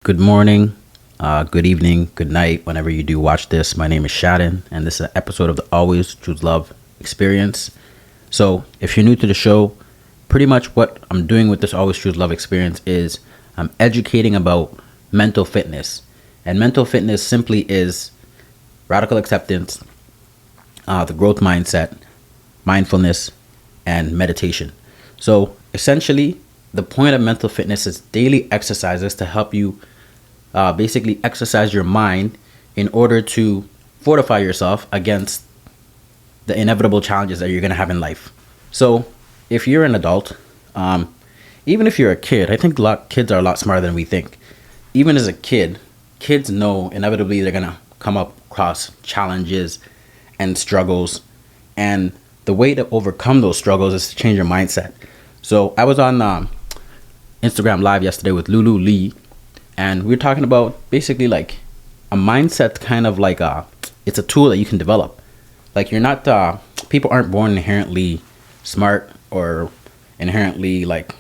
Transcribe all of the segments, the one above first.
Good morning, good evening, good night, whenever you do watch this. My name is Shadden, and this is an episode of the Always Choose Love experience. So, if you're new to the show, pretty much what I'm doing with this Always Choose Love experience is I'm educating about mental fitness. And mental fitness simply is radical acceptance, the growth mindset, mindfulness, and meditation. So, essentially, the point of mental fitness is daily exercises to help you basically exercise your mind in order to fortify yourself against the inevitable challenges that you're going to have in life. So, if you're an adult, even if you're a kid, I think kids are a lot smarter than we think. Even as a kid, kids know inevitably they're going to come up across challenges and struggles. And the way to overcome those struggles is to change your mindset. So, I was on Instagram Live yesterday with Lulu Lee, and we were talking about basically like a mindset, kind of like it's a tool that you can develop. Like you're not people aren't born inherently smart or inherently like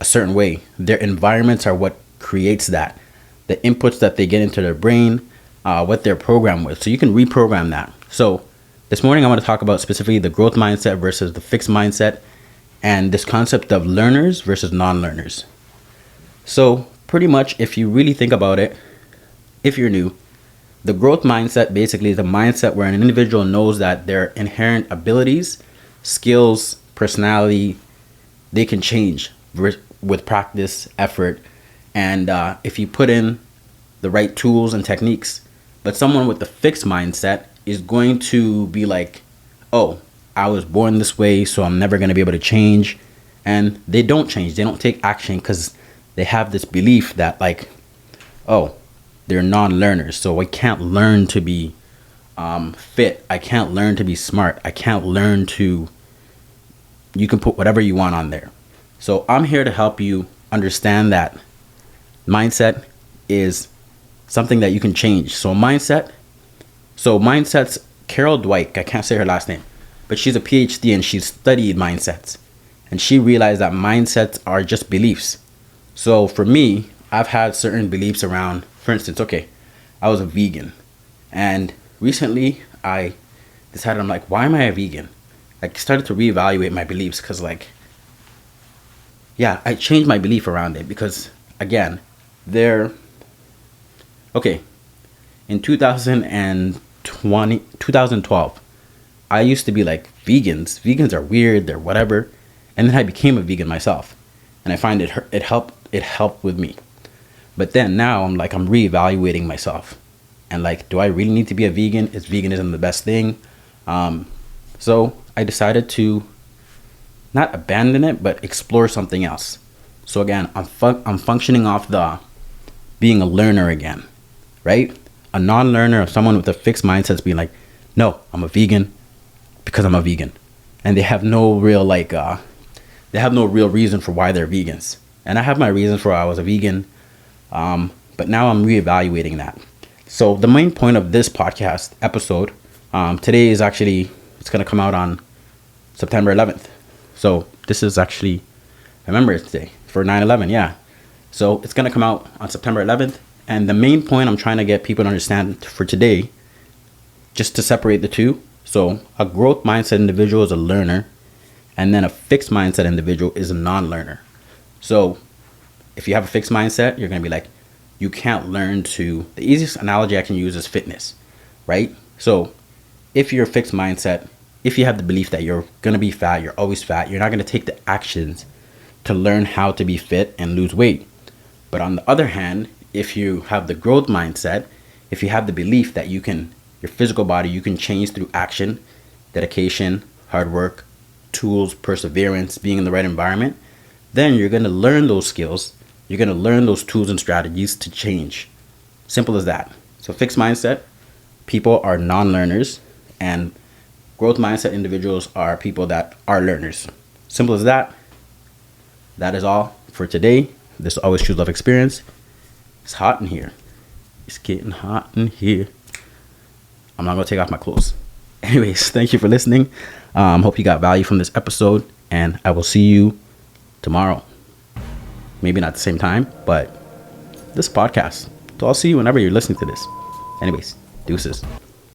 a certain way. Their environments are what creates that. The inputs that they get into their brain, what they're programmed with. So you can reprogram that. So this morning I want to talk about specifically the growth mindset versus the fixed mindset, and this concept of learners versus non-learners. So pretty much, if you really think about it, if you're new, the growth mindset basically is a mindset where an individual knows that their inherent abilities, skills, personality, they can change with practice, effort, and if you put in the right tools and techniques. But someone with the fixed mindset is going to be like, oh, I was born this way, so I'm never going to be able to change. And they don't change. They don't take action because they have this belief that like, oh, they're non-learners. So I can't learn to be fit. I can't learn to be smart. I can't learn to, you can put whatever you want on there. So I'm here to help you understand that mindset is something that you can change. So mindsets, Carol Dweck, I can't say her last name, but she's a PhD and she's studied mindsets. And she realized that mindsets are just beliefs. So for me, I've had certain beliefs around, for instance, okay, I was a vegan. And recently I decided, I'm like, why am I a vegan? I started to reevaluate my beliefs because I changed my belief around it because, again, in 2012, I used to be like, vegans are weird, they're whatever. And then I became a vegan myself. And I find it helped with me. But then now I'm reevaluating myself. And like, do I really need to be a vegan? Is veganism the best thing? So I decided to not abandon it, but explore something else. So again, I'm functioning off the being a learner again, right? A non-learner or someone with a fixed mindset is being like, no, I'm a vegan because I'm a vegan. And they have no real reason for why they're vegans. And I have my reasons for why I was a vegan. But now I'm reevaluating that. So the main point of this podcast episode, today is actually, it's going to come out on September 11th. So this is actually, I remember it's today for 9/11. Yeah. So it's going to come out on September 11th. And the main point I'm trying to get people to understand for today, just to separate the two. So a growth mindset individual is a learner, and then a fixed mindset individual is a non-learner. So if you have a fixed mindset, you're going to be like, you can't learn to, the easiest analogy I can use is fitness, right? So if you're a fixed mindset, if you have the belief that you're going to be fat, you're always fat, you're not going to take the actions to learn how to be fit and lose weight. But on the other hand, if you have the growth mindset, if you have the belief that your physical body, you can change through action, dedication, hard work, tools, perseverance, being in the right environment, then you're going to learn those skills. You're going to learn those tools and strategies to change. Simple as that. So fixed mindset, people are non-learners, and growth mindset individuals are people that are learners. Simple as that. That is all for today. This Always Choose Love experience. It's hot in here. It's getting hot in here. I'm not going to take off my clothes. Anyways, thank you for listening. Hope you got value from this episode, and I will see you tomorrow. Maybe not the same time, but this podcast. So I'll see you whenever you're listening to this. Anyways, deuces.